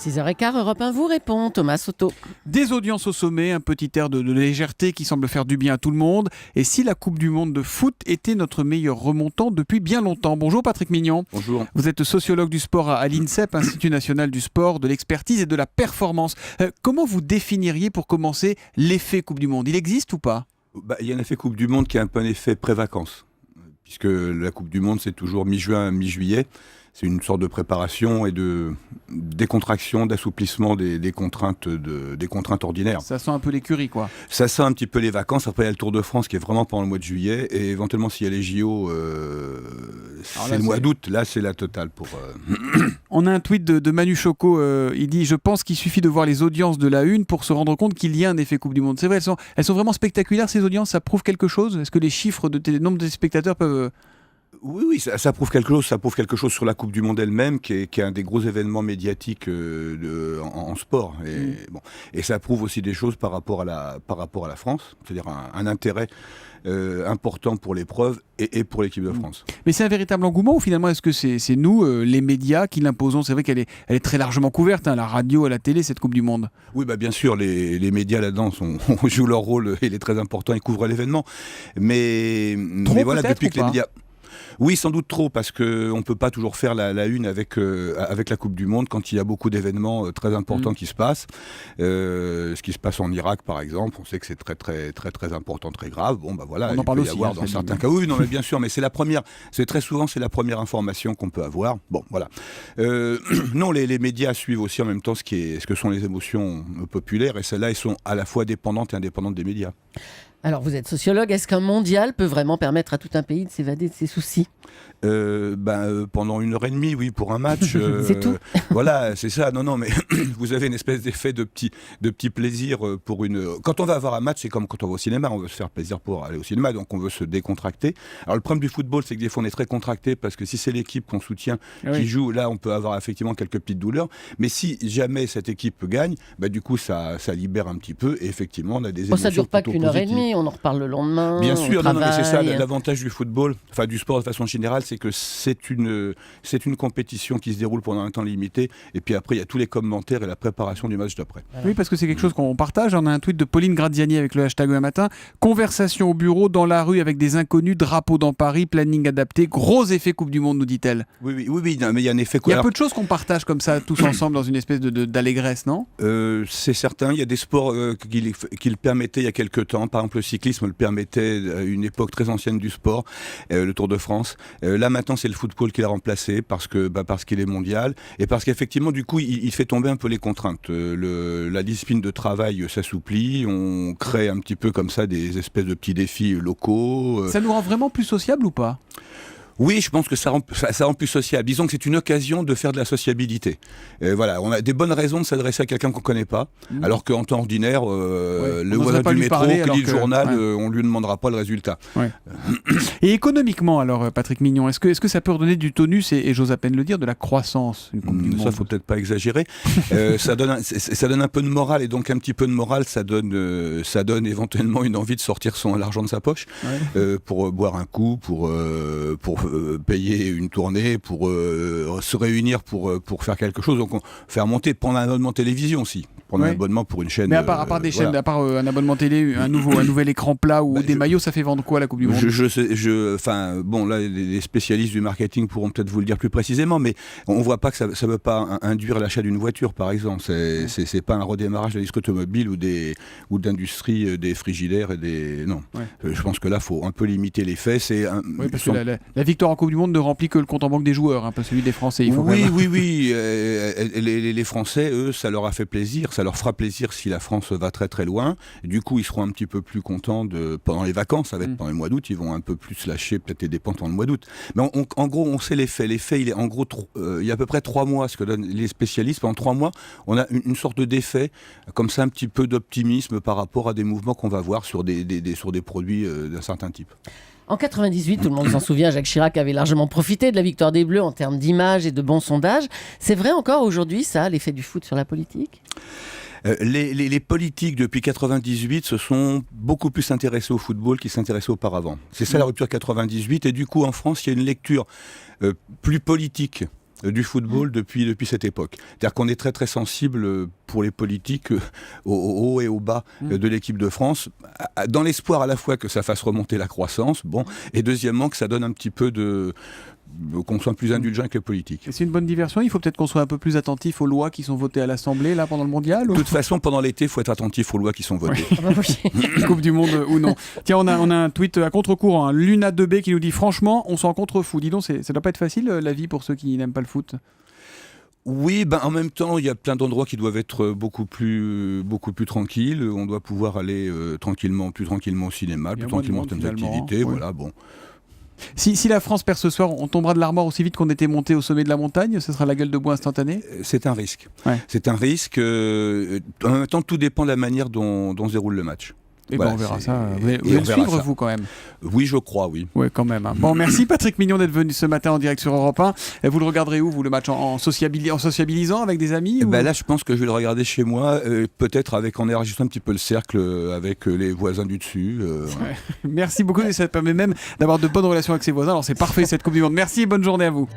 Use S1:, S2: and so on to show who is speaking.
S1: 6h15, Europe 1 vous répond, Thomas Soto.
S2: Des audiences au sommet, un petit air de légèreté qui semble faire du bien à tout le monde. Et si la Coupe du Monde de foot était notre meilleur remontant depuis bien longtemps? Bonjour Patrick Mignon.
S3: Bonjour.
S2: Vous êtes sociologue du sport à l'INSEP, Institut National du Sport, de l'Expertise et de la Performance. Comment vous définiriez pour commencer l'effet Coupe du Monde? Il existe ou pas?
S3: Il y a un effet Coupe du Monde qui est un peu un effet pré-vacances. Puisque la Coupe du Monde, c'est toujours mi-juin, mi-juillet. C'est une sorte de préparation et de décontraction, d'assouplissement des contraintes ordinaires.
S2: Ça sent un peu l'écurie, quoi.
S3: Ça sent un petit peu les vacances. Après, il y a le Tour de France qui est vraiment pendant le mois de juillet. Et éventuellement, s'il y a les JO, c'est le mois d'août. Là, c'est la totale pour...
S2: On a un tweet de Manu Choco. Il dit « Je pense qu'il suffit de voir les audiences de la une pour se rendre compte qu'il y a un effet Coupe du Monde. » C'est vrai, elles sont vraiment spectaculaires, ces audiences. Ça prouve quelque chose? Est-ce que les chiffres de nombre de spectateurs peuvent...
S3: Oui, ça prouve quelque chose. Ça prouve quelque chose sur la Coupe du Monde elle-même, qui est un des gros événements médiatiques en sport. Et ça prouve aussi des choses par rapport à la France, c'est-à-dire un intérêt important pour l'épreuve et pour l'équipe de France.
S2: Mais c'est un véritable engouement ou finalement est-ce que c'est nous, les médias, qui l'imposons? C'est vrai qu'elle est très largement couverte, la radio, la télé, cette Coupe du Monde.
S3: Oui, bien sûr, les médias là-dedans jouent leur rôle, il est très important, ils couvrent l'événement. Mais voilà, depuis que les médias... Oui, sans doute trop, parce qu'on ne peut pas toujours faire la une avec la Coupe du Monde quand il y a beaucoup d'événements très importants qui se passent. Ce qui se passe en Irak, par exemple, on sait que c'est très, très, très, très important, très grave. Bon, voilà,
S2: on en parle aussi,
S3: dans certains cas. Oui, non, mais bien sûr, mais c'est très souvent, c'est la première information qu'on peut avoir. Bon, voilà. Non, les médias suivent aussi en même temps ce que sont les émotions populaires, et celles-là, elles sont à la fois dépendantes et indépendantes des médias.
S1: Alors, vous êtes sociologue. Est-ce qu'un mondial peut vraiment permettre à tout un pays de s'évader de ses soucis?
S3: Pendant 1h30, oui, pour un match.
S1: C'est tout.
S3: Voilà, c'est ça. Non, mais vous avez une espèce d'effet de petit plaisir pour une... Quand on va avoir un match, c'est comme quand on va au cinéma. On veut se faire plaisir pour aller au cinéma, donc on veut se décontracter. Alors, le problème du football, c'est que des fois, on est très contracté parce que si c'est l'équipe qu'on soutient qui joue, là, on peut avoir effectivement quelques petites douleurs. Mais si jamais cette équipe gagne, du coup, ça libère un petit peu. Et effectivement, on a des émotions.
S1: Ça ne dure pas
S3: plutôt
S1: qu'1h30. On en reparle le lendemain.
S3: Bien sûr, non, mais c'est ça
S1: travaille.
S3: l'avantage du football, enfin du sport de façon générale, c'est que c'est une compétition qui se déroule pendant un temps limité, et puis après il y a tous les commentaires et la préparation du match d'après.
S2: Voilà. Oui, parce que c'est quelque chose qu'on partage. On a un tweet de Pauline Graziani avec le hashtag un matin. Conversation au bureau, dans la rue avec des inconnus, drapeau dans Paris, planning adapté, gros effet Coupe du Monde, nous dit-elle.
S3: Oui, non, mais il y a un effet.
S2: Il y a peu de choses qu'on partage comme ça tous ensemble dans une espèce d'allégresse, non?
S3: C'est certain. Il y a des sports qui le permettaient il y a quelques temps. Par exemple, le cyclisme le permettait à une époque très ancienne du sport, le Tour de France. Là maintenant, c'est le football qui l'a remplacé parce qu'il est mondial et parce qu'effectivement, du coup, il fait tomber un peu les contraintes. La discipline de travail s'assouplit. On crée un petit peu comme ça des espèces de petits défis locaux.
S2: Ça nous rend vraiment plus sociables ou pas?
S3: Oui, je pense que ça rend plus sociable. Disons que c'est une occasion de faire de la sociabilité. Voilà, on a des bonnes raisons de s'adresser à quelqu'un qu'on ne connaît pas, alors qu'en temps ordinaire, le voisin du métro qui lit le journal, on ne lui demandera pas le résultat. Ouais.
S2: Et économiquement, alors, Patrick Mignon, est-ce que ça peut redonner du tonus et j'ose à peine le dire, de la croissance?
S3: Ça, il ne faut peut-être pas exagérer. Ça donne un peu de morale, et donc un petit peu de morale, ça donne éventuellement une envie de sortir l'argent de sa poche, pour boire un coup, pour payer une tournée, pour se réunir pour faire quelque chose, donc faire monter, prendre un abonnement télévision aussi, prendre un abonnement pour une chaîne.
S2: Mais à part des chaînes, à part un abonnement télé, un nouvel écran plat ou des maillots, ça fait vendre quoi la Coupe du Monde?
S3: Là les spécialistes du marketing pourront peut-être vous le dire plus précisément, mais on voit pas que ça ne veut pas induire l'achat d'une voiture par exemple. C'est pas un redémarrage de l'industrie automobile ou d'industrie des frigidaires et des... Non. Je pense que là, il faut un peu limiter les faits.
S2: Parce que la victoire en Coupe du Monde ne remplit que le compte en banque des joueurs, pas celui des Français. Il faut
S3: oui. Les Français, eux, ça leur a fait plaisir. Ça leur fera plaisir si la France va très très loin. Du coup, ils seront un petit peu plus contents pendant les vacances. Ça va être pendant le mois d'août. Ils vont un peu plus lâcher peut-être les dépenses pendant le mois d'août. Mais en gros, on sait les faits. Les faits, il est en gros, il y a à peu près 3 mois, ce que donnent les spécialistes. Pendant 3 mois, on a une sorte d'effet, comme ça, un petit peu d'optimisme par rapport à des mouvements qu'on va voir sur des produits d'un certain type.
S1: En 98, tout le monde s'en souvient, Jacques Chirac avait largement profité de la victoire des Bleus en termes d'image et de bons sondages. C'est vrai encore aujourd'hui, ça, l'effet du foot sur la politique?
S3: Les politiques, depuis 98, se sont beaucoup plus intéressés au football qu'ils s'intéressaient auparavant. C'est ça la rupture 98. Et du coup, en France, il y a une lecture plus politique du football depuis cette époque. C'est-à-dire qu'on est très très sensible pour les politiques au haut et au bas de l'équipe de France, dans l'espoir à la fois que ça fasse remonter la croissance, et deuxièmement que ça donne un petit peu qu'on soit plus indulgent avec les politiques.
S2: C'est une bonne diversion. Il faut peut-être qu'on soit un peu plus attentif aux lois qui sont votées à l'Assemblée là pendant le mondial.
S3: De toute façon, pendant l'été, il faut être attentif aux lois qui sont votées.
S2: Coupe du monde ou non. Tiens, on a un tweet à contre-courant, Luna 2B qui nous dit franchement, on s'en contrefou. Dis donc, ça doit pas être facile la vie pour ceux qui n'aiment pas le foot.
S3: Oui, en même temps, il y a plein d'endroits qui doivent être beaucoup plus tranquilles. On doit pouvoir aller plus tranquillement au cinéma, plus tranquillement dans des activités. Voilà, bon.
S2: Si la France perd ce soir, on tombera de l'armoire aussi vite qu'on était monté au sommet de la montagne. Ce sera la gueule de bois instantanée.
S3: C'est un risque.
S2: Ouais.
S3: C'est un risque. En même temps, tout dépend de la manière dont se déroule le match.
S2: Et on verra ça. Vous allez le suivre, vous, quand même?
S3: Oui, je crois, oui.
S2: Oui, quand même. Bon, merci Patrick Mignon d'être venu ce matin en direct sur Europe 1. Et vous le regarderez où, vous, le match en sociabilisant avec des amis
S3: Là, je pense que je vais le regarder chez moi, peut-être en élargissant un petit peu le cercle avec les voisins du dessus.
S2: Ouais. Merci beaucoup, et ça permet même d'avoir de bonnes relations avec ses voisins. Alors c'est parfait cette Coupe du Monde. Merci et bonne journée à vous.